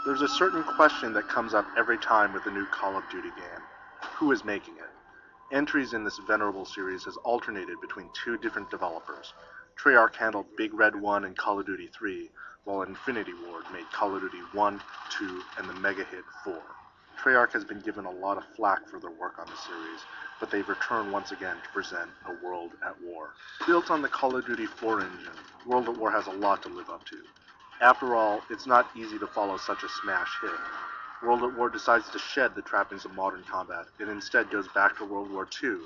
There's a certain question that comes up every time with a new Call of Duty game. Who is making it? Entries in this venerable series has alternated between two different developers. Treyarch handled Big Red 1 and Call of Duty 3, while Infinity Ward made Call of Duty 1, 2, and the mega hit 4. Treyarch has been given a lot of flack for their work on the series, but they've returned once again to present a world at war. Built on the Call of Duty 4 engine, World at War has a lot to live up to. After all, it's not easy to follow such a smash hit. World at War decides to shed the trappings of modern combat and instead goes back to World War II.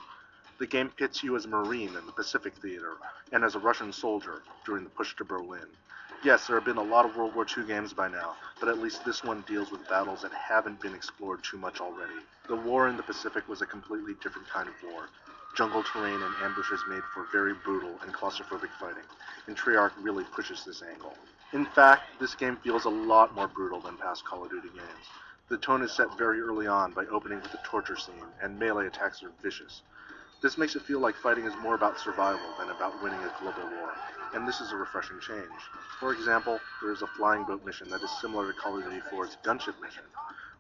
The game pits you as a Marine in the Pacific Theater and as a Russian soldier during the push to Berlin. Yes, there have been a lot of World War II games by now, but at least this one deals with battles that haven't been explored too much already. The war in the Pacific was a completely different kind of war. Jungle terrain and ambushes made for very brutal and claustrophobic fighting, and Treyarch really pushes this angle. In fact, this game feels a lot more brutal than past Call of Duty games. The tone is set very early on by opening with a torture scene, and melee attacks are vicious. This makes it feel like fighting is more about survival than about winning a global war, and this is a refreshing change. For example, there is a flying boat mission that is similar to Call of Duty 4's gunship mission.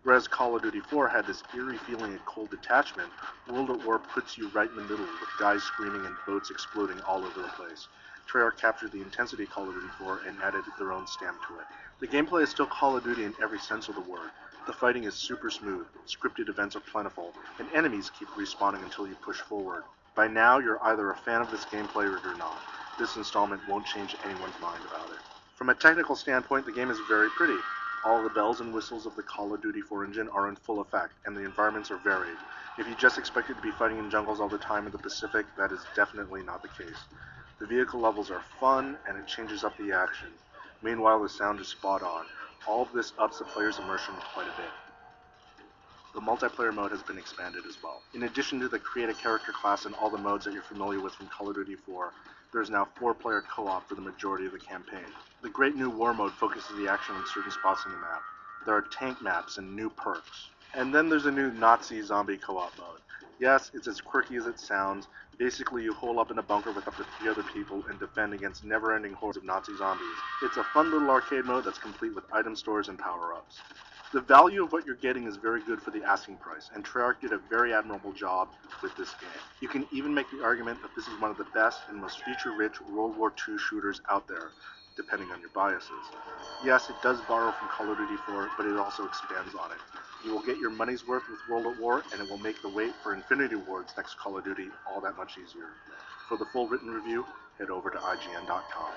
Whereas Call of Duty 4 had this eerie feeling of cold detachment, World at War puts you right in the middle with guys screaming and boats exploding all over the place. Treyarch captured the intensity of Call of Duty 4 and added their own stamp to it. The gameplay is still Call of Duty in every sense of the word. The fighting is super smooth, scripted events are plentiful, and enemies keep respawning until you push forward. By now, you're either a fan of this gameplay or you're not. This installment won't change anyone's mind about it. From a technical standpoint, the game is very pretty. All the bells and whistles of the Call of Duty 4 engine are in full effect, and the environments are varied. If you just expected to be fighting in jungles all the time in the Pacific, that is definitely not the case. The vehicle levels are fun, and it changes up the action. Meanwhile, the sound is spot on. All of this ups the player's immersion quite a bit. The multiplayer mode has been expanded as well. In addition to the create a character class and all the modes that you're familiar with from Call of Duty 4, there is now 4-player co-op for the majority of the campaign. The great new war mode focuses the action on certain spots on the map. There are tank maps and new perks. And then there's a new Nazi zombie co-op mode. Yes, it's as quirky as it sounds. Basically, you hole up in a bunker with up to 3 other people and defend against never-ending hordes of Nazi zombies. It's a fun little arcade mode that's complete with item stores and power-ups. The value of what you're getting is very good for the asking price, and Treyarch did a very admirable job with this game. You can even make the argument that this is one of the best and most feature-rich World War II shooters out there, depending on your biases. Yes, it does borrow from Call of Duty 4, but it also expands on it. You will get your money's worth with World at War, and it will make the wait for Infinity Ward's next Call of Duty all that much easier. For the full written review, head over to IGN.com.